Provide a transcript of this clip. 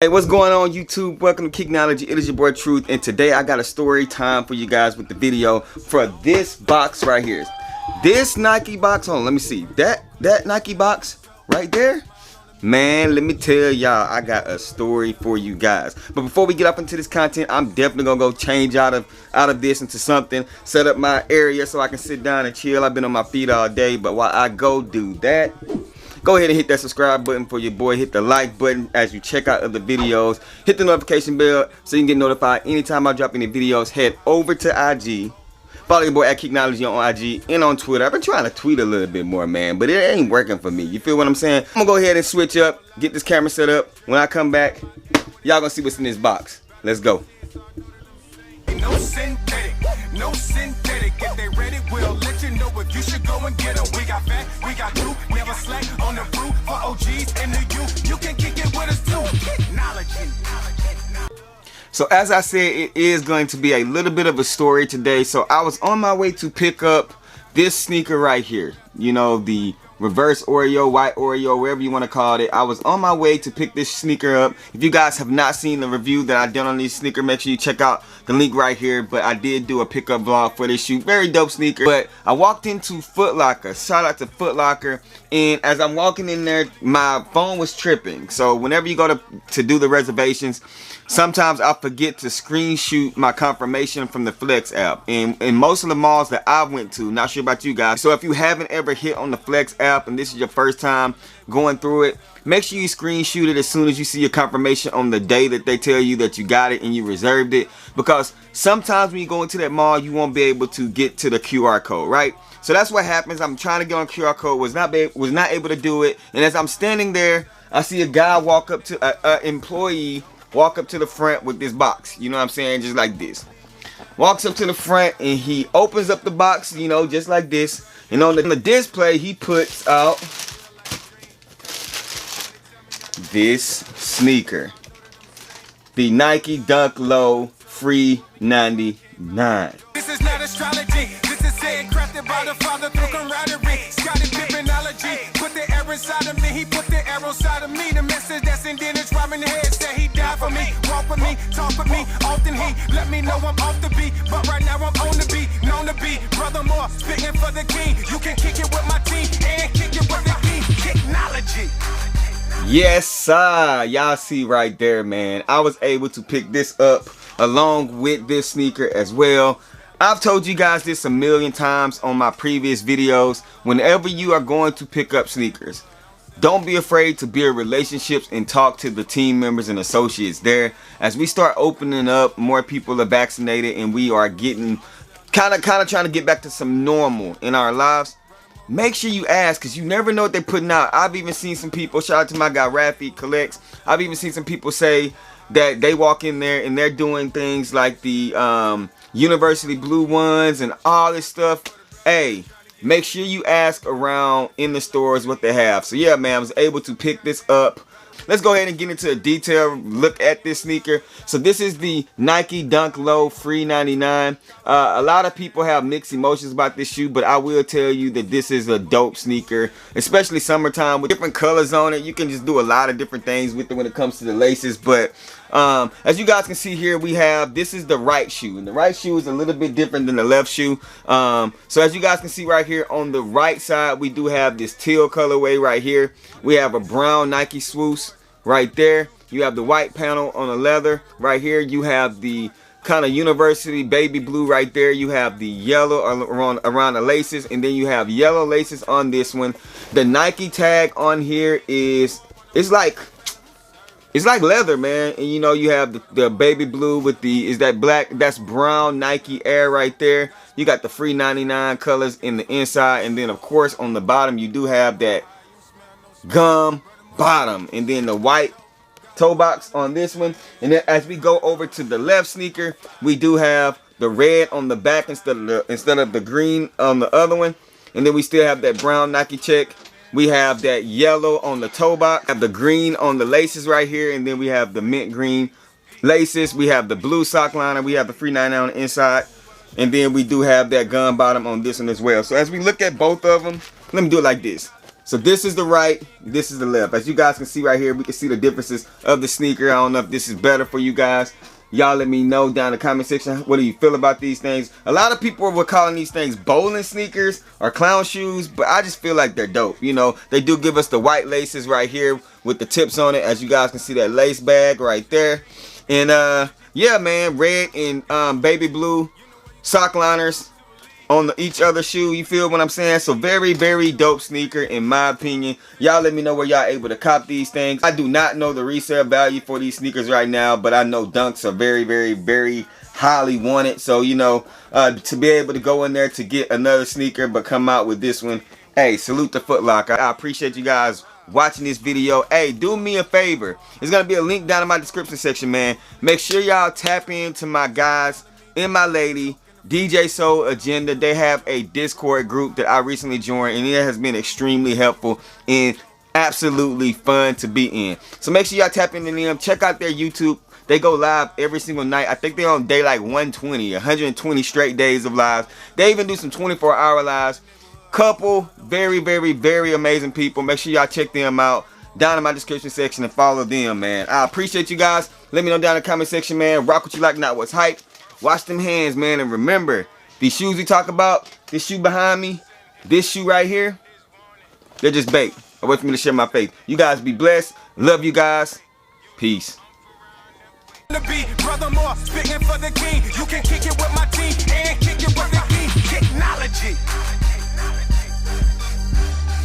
Hey, what's going on YouTube? Welcome to KICKnology. It is your boy Truth, and today I got a story time for you guys with the video for this box right here. This Nike box, hold on, let me see. That Nike box right there, man, let me tell y'all, I got a story for you guys. But before we get up into this content, I'm definitely gonna go change out of this into something, set up my area so I can sit down and chill. I've been on my feet all day, but while I go do that, go ahead and hit that subscribe button for your boy. Hit the like button as you check out other videos. Hit the notification bell so you can get notified anytime I drop any videos. Head over to IG. Follow your boy at KICKnology on IG and on Twitter. I've been trying to tweet a little bit more, man, but it ain't working for me. You feel what I'm saying? I'm gonna go ahead and switch up, get this camera set up. When I come back, y'all gonna see what's in this box. Let's go. No synthetic, no synthetic. If they ready, we'll let you know if you should go and get them. We got fat, we got two, never slack on the fruit for OGs and the youth. You can kick it with us too. KICKnology. So as I said, it is going to be a little bit of a story today. So I was on my way to pick up this sneaker right here. You know, the reverse Oreo, white Oreo, whatever you want to call it. I was on my way to pick this sneaker up. If you guys have not seen the review that I done on this sneaker, make sure you check out the link right here. But I did do a pickup vlog for this shoe. Very dope sneaker. But I walked into FOOTLOCKER. Shout out to FOOTLOCKER. And as I'm walking in there, my phone was tripping. So whenever you go to do the reservations, sometimes I forget to screenshot my confirmation from the Flex app. And in most of the malls that I went to, not sure about you guys. So if you haven't ever hit on the Flex app and this is your first time going through it, make sure you screenshot it as soon as you see your confirmation on the day that they tell you that you got it and you reserved it. Because sometimes when you go into that mall, you won't be able to get to the QR code, right? So that's what happens. I'm trying to get on QR code, was not able to do it. And as I'm standing there, I see a guy walk up to an employee, walk up to the front with this box, you know what I'm saying, just like this. Walks up to the front and he opens up the box, you know, just like this. And on the display, he puts out this sneaker, the Nike Dunk Low Free 99. This is not astrology. This is saying crafted by the Father through camaraderie. Scotty KICKnology. Put the arrow inside of me. He put the arrow inside of me. The message that's in there is rhyming the head. Said he died for me. Walk with me. Talk with me. Often he let me know I'm off the beat. But right now I'm on the beat. Known to be. Brother Moore. Spitting for the king. You can kick it with my team. And kick it with the king. KICKnology. Yes, sir. Y'all see right there, man. I was able to pick this up along with this sneaker as well. I've told you guys this a million times on my previous videos. Whenever you are going to pick up sneakers, don't be afraid to build relationships and talk to the team members and associates there. As we start opening up, more people are vaccinated and we are getting kind of trying to get back to some normal in our lives. Make sure you ask, because you never know what they're putting out. I've even seen some people, shout out to my guy Rafi Collects, I've even seen some people say that they walk in there and they're doing things like the University Blue ones and all this stuff. Hey, make sure you ask around in the stores what they have. So yeah, man, I was able to pick this up. Let's go ahead and get into a detailed look at this sneaker. So this is the Nike Dunk Low Free 99. A lot of people have mixed emotions about this shoe, but I will tell you that this is a dope sneaker, especially summertime with different colors on it. You can just do a lot of different things with it when it comes to the laces. But as you guys can see here, we have, this is the right shoe, and the right shoe is a little bit different than the left shoe. So as you guys can see right here on the right side, we do have this teal colorway right here. We have a brown Nike swoosh right there. You have the white panel on the leather right here. You have the kind of university baby blue right there. You have the yellow around the laces, and then you have yellow laces on this one. The Nike tag on here is, it's like leather, man. And you know, you have the baby blue with the, is that black, that's brown Nike Air right there. You got the free 99 colors in the inside, and then of course on the bottom you do have that gum bottom, and then the white toe box on this one. And then as we go over to the left sneaker, we do have the red on the back instead of the green on the other one. And then we still have that brown Nike check. We have that yellow on the toe box, have the green on the laces right here, and then we have the mint green laces. We have the blue sock liner. We have the free 99 on the inside, and then we do have that gun bottom on this one as well. So as we look at both of them, let me do it like this. So this is the right, this is the left. As you guys can see right here, we can see the differences of the sneaker. I don't know if this is better for you guys. Y'all let me know down in the comment section. What do you feel about these things? A lot of people were calling these things bowling sneakers or clown shoes, but I just feel like they're dope. You know, they do give us the white laces right here with the tips on it. As you guys can see, that lace bag right there. And yeah, man, red and baby blue sock liners on each other shoe. You feel what I'm saying? So very, very dope sneaker in my opinion. Y'all let me know where y'all able to cop these things. I do not know the resale value for these sneakers right now, but I know Dunks are very, very, very highly wanted. So, you know, to be able to go in there to get another sneaker but come out with this one, hey, salute to Foot Locker. I appreciate you guys watching this video. Hey, do me a favor. There's gonna be a link down in my description section, man. Make sure y'all tap into my guys and my lady DeepSoles agenda. They have a Discord group that I recently joined, and it has been extremely helpful and absolutely fun to be in. So make sure y'all tap into them. Check out their YouTube. They go live every single night. I think they're on day like 120 straight days of lives. They even do some 24-hour lives. Couple very, very, very amazing people. Make sure y'all check them out down in my description section and follow them, man. I appreciate you guys. Let me know down in the comment section, man. Rock what you like, not what's hype. Wash them hands, man, and remember, these shoes we talk about, this shoe behind me, this shoe right here, they're just bait. I wait for me to share my faith. You guys be blessed. Love you guys. Peace. Brother, spitting for the king. You can kick it with my team and kick it with the key. Kicknology.